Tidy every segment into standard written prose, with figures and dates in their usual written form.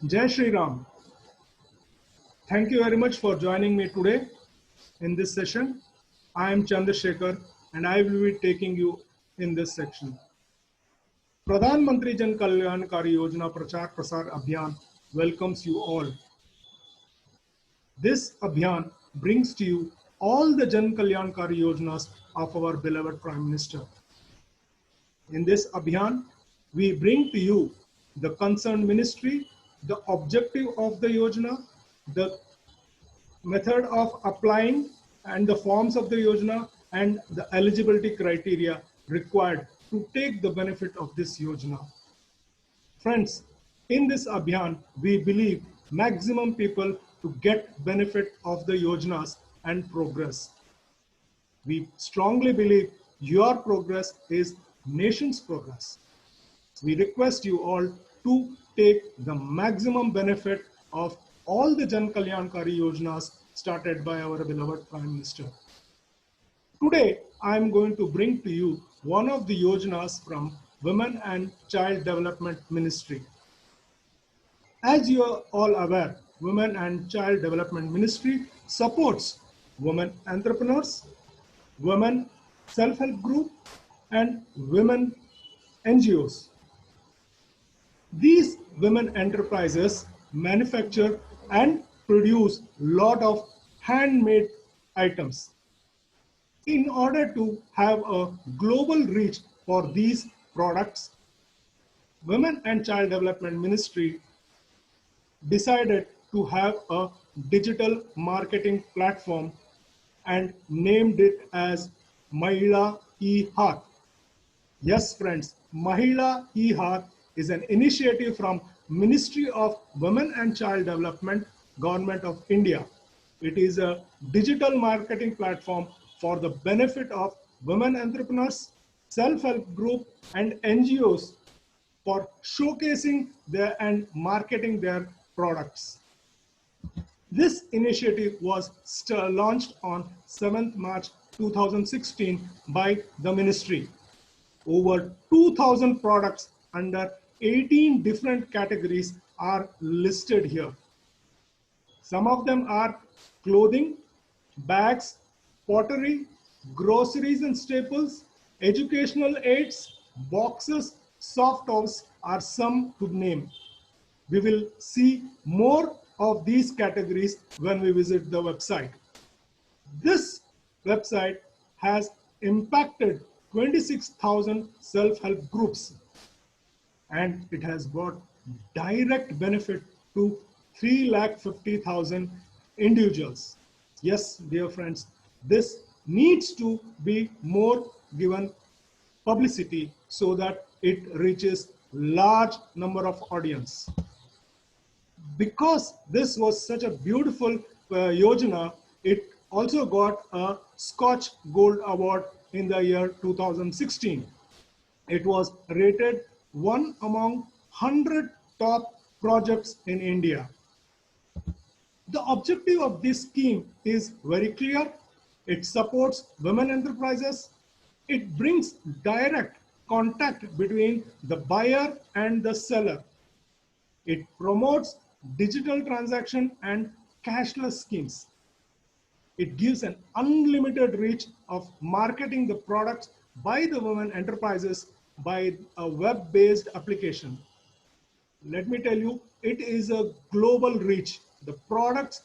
Jai Shri Ram. Thank you very much for joining me today in this session. I am Chandrasekhar and I will be taking you in this section. Pradhan Mantri Jan Kalyankari Yojana Prachar Prasar Abhiyan welcomes you all. This Abhiyan brings to you all the Jan Kalyankari Yojanas of our beloved Prime Minister. In this Abhiyan, we bring to you the concerned ministry, the objective of the Yojana, the method of applying and the forms of the yojana and the eligibility criteria required to take the benefit of this yojana. Friends, in this abhiyan, we believe maximum people to get benefit of the yojanas and progress. We strongly believe your progress is nation's progress. We request you all to take the maximum benefit of all the Jan Kalyankari Yojanas started by our beloved Prime Minister. Today, I am going to bring to you one of the Yojanas from Women and Child Development Ministry. As you are all aware, Women and Child Development Ministry supports women entrepreneurs, women self-help group, and women NGOs. These women enterprises manufacture and produce lot of handmade items. In order to have a global reach for these products, Women and Child Development Ministry decided to have a digital marketing platform and named it as Mahila E-Hath. Yes, friends, Mahila E-Hath is an initiative from Ministry of Women and Child Development, Government of India. It is a digital marketing platform for the benefit of women entrepreneurs, self-help group, and NGOs for showcasing their and marketing their products. This initiative was launched on 7th March 2016 by the ministry. Over 2,000 products under 18 different categories are listed here. Some of them are clothing, bags, pottery, groceries and staples, educational aids, boxes, soft toys are some to name. We will see more of these categories when we visit the website. This website has impacted 26,000 self-help groups and it has brought direct benefit to 350,000 individuals. Yes, dear friends, this needs to be more given publicity so that it reaches large number of audience. Because this was such a beautiful yojana, it also got a Scotch Gold Award in the year 2016. It was rated one among 100 top projects in India. The objective of this scheme is very clear. It supports women enterprises. It brings direct contact between the buyer and the seller. It promotes digital transaction and cashless schemes. It gives an unlimited reach of marketing the products by the women enterprises by a web-based application. Let me tell you, it is a global reach. The products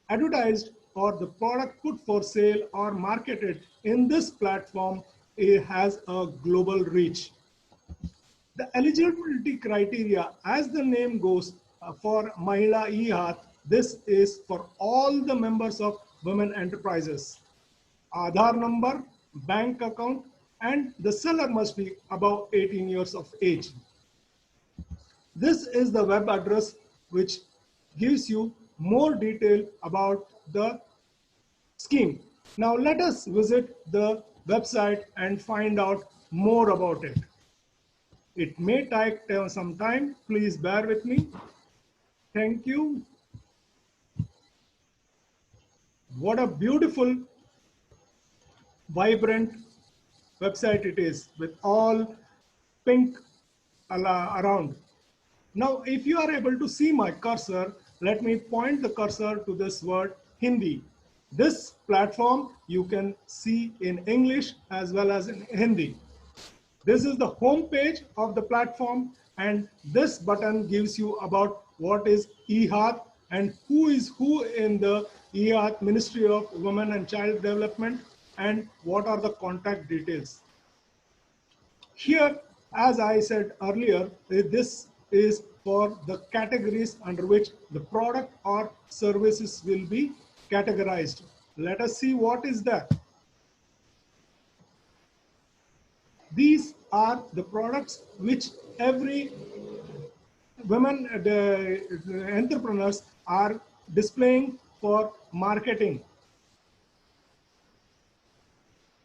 advertised or the product put for sale or marketed in this platform, it has a global reach. The eligibility criteria, as the name goes, for Mahila E-Hath, this is for all the members of women enterprises. Aadhaar number, bank account, and the seller must be above 18 years of age. This is the web address which gives you more detail about the scheme. Now let us visit the website and find out more about it. It may take some time. Please bear with me. Thank you. What a beautiful, vibrant website it is with all pink around. Now, if you are able to see my cursor, let me point the cursor to this word Hindi. This platform you can see in English as well as in Hindi. This is the home page of the platform, and this button gives you about what is EHAT and who is who in the EHAT Ministry of Women and Child Development and what are the contact details. Here, as I said earlier, this is for the categories under which the product or services will be categorized. Let us see what is that. These are the products which every women the entrepreneurs are displaying for marketing.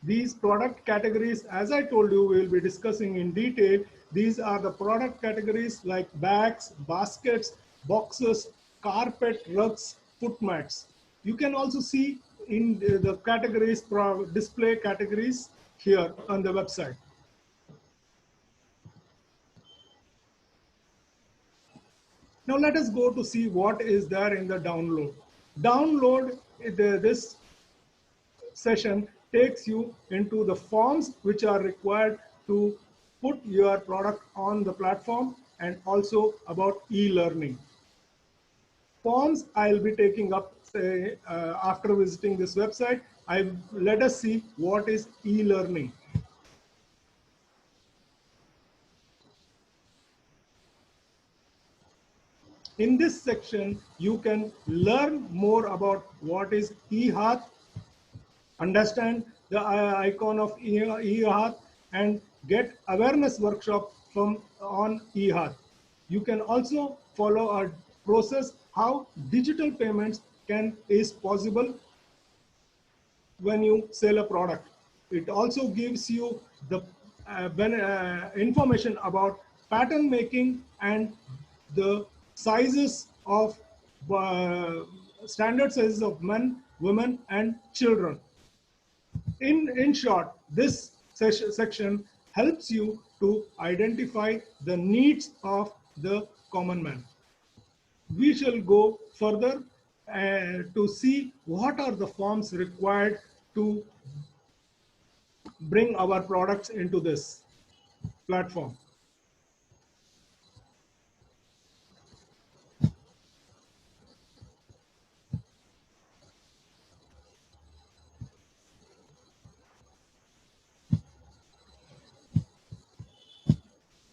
These product categories, as I told you, we will be discussing in detail. These are the product categories like bags, baskets, boxes, carpet, rugs, foot mats. You can also see in the categories, display categories here on the website. Now let us go to see what is there in the download. Download, this session takes you into the forms which are required to put your product on the platform and also about e-learning. Forms I'll be taking up say, after visiting this website. Let us see what is e-learning. In this section, you can learn more about what is eHealth, understand the icon of eHealth, and get awareness workshop from on eHealth. You can also follow a process how digital payments is possible when you sell a product. It also gives you the information about pattern making and the sizes of standard sizes of men, women, and children. In short, this section helps you to identify the needs of the common man. We shall go further to see what are the forms required to bring our products into this platform.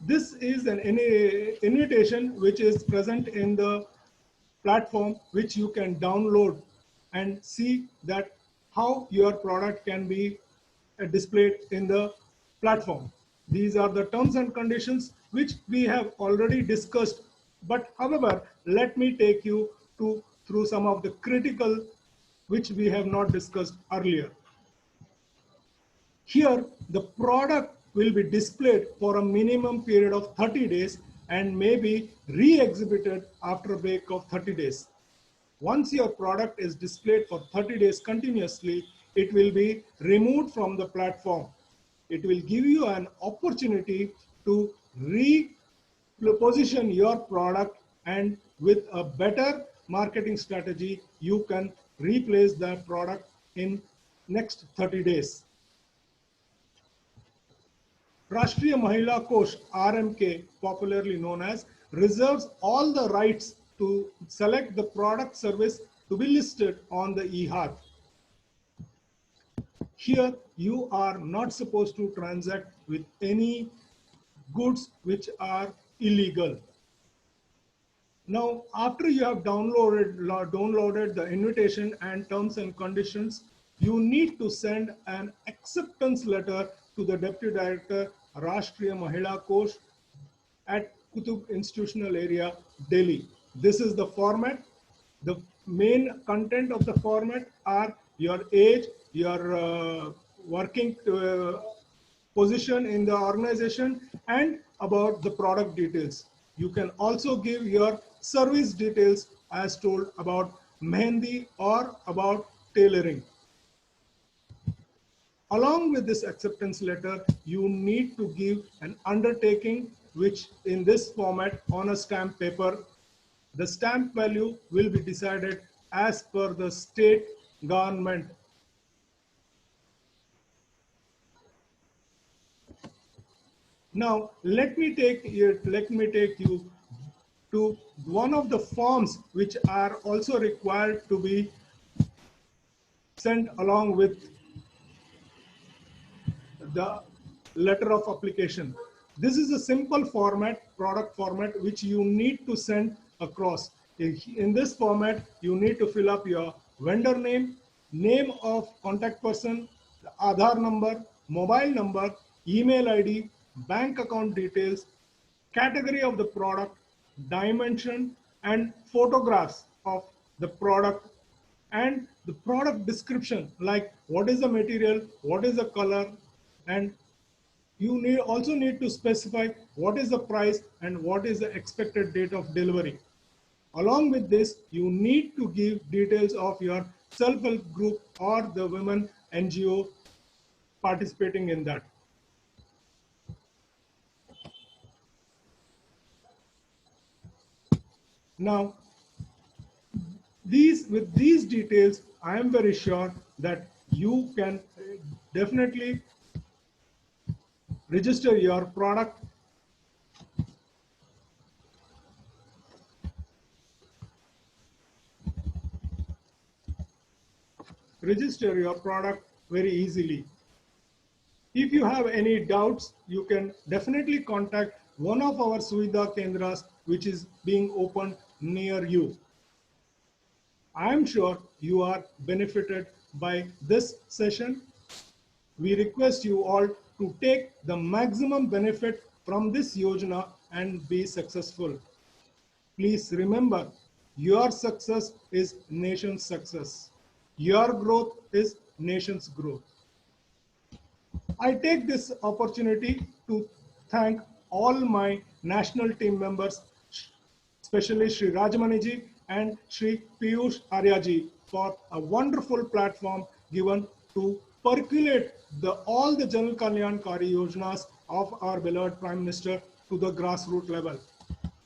This is an invitation which is present in the platform, which you can download and see that how your product can be displayed in the platform. These are the terms and conditions which we have already discussed, but however, let me take you through some of the critical which we have not discussed earlier. Here, the product will be displayed for a minimum period of 30 days and may be re-exhibited after a break of 30 days. Once your product is displayed for 30 days continuously, it will be removed from the platform. It will give you an opportunity to reposition your product, and with a better marketing strategy, you can replace that product in next 30 days. Rashtriya Mahila Kosh, RMK, popularly known as, reserves all the rights to select the product service to be listed on the eHealth. Here, you are not supposed to transact with any goods which are illegal. Now, after you have downloaded the invitation and terms and conditions, you need to send an acceptance letter to the Deputy Director, Rashtriya Mahila Kosh at Qutub Institutional Area, Delhi. This is the format. The main content of the format are your age, your working position in the organization, and about the product details. You can also give your service details as told about mehendi or about tailoring. Along with this acceptance letter, you need to give an undertaking which in this format on a stamp paper. The stamp value will be decided as per the state government. Now, let me take you to one of the forms which are also required to be sent along with the letter of application. This is a simple format, product format, which you need to send across. In this format, you need to fill up your vendor name, name of contact person, Aadhaar number, mobile number, email ID, bank account details, category of the product, dimension, and photographs of the product, and the product description, like what is the material, what is the color, and you also need to specify what is the price and what is the expected date of delivery. Along with this, you need to give details of your self-help group or the women NGO participating in that. Now, with these details, I am very sure that you can definitely register your product. Register your product very easily. If you have any doubts, you can definitely contact one of our Suvidha Kendras, which is being opened near you. I am sure you are benefited by this session. We request you all to take the maximum benefit from this Yojana and be successful. Please remember, your success is nation's success. Your growth is nation's growth. I take this opportunity to thank all my national team members, especially Sri Rajamaniji and Sri Piyush Aryaji, for a wonderful platform given to percolate all the Janal Kalyankari Yojanas of our beloved Prime Minister to the grassroots level.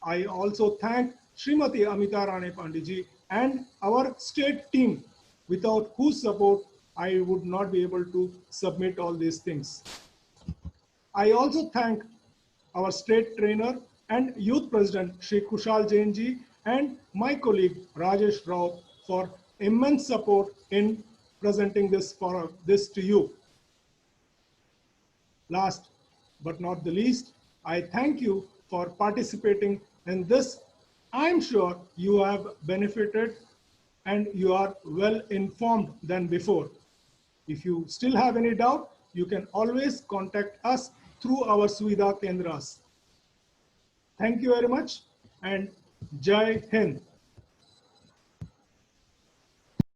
I also thank Srimati Amita Rane Pandiji and our state team, without whose support I would not be able to submit all these things. I also thank our state trainer and youth president, Shri Kushal Jain ji, and my colleague Rajesh Rao for immense support in presenting this to you. Last but not the least, I thank you for participating in this. I'm sure you have benefited and you are well informed than before. If you still have any doubt, you can always contact us through our Suvidha Kendras. Thank you very much, and Jai Hind.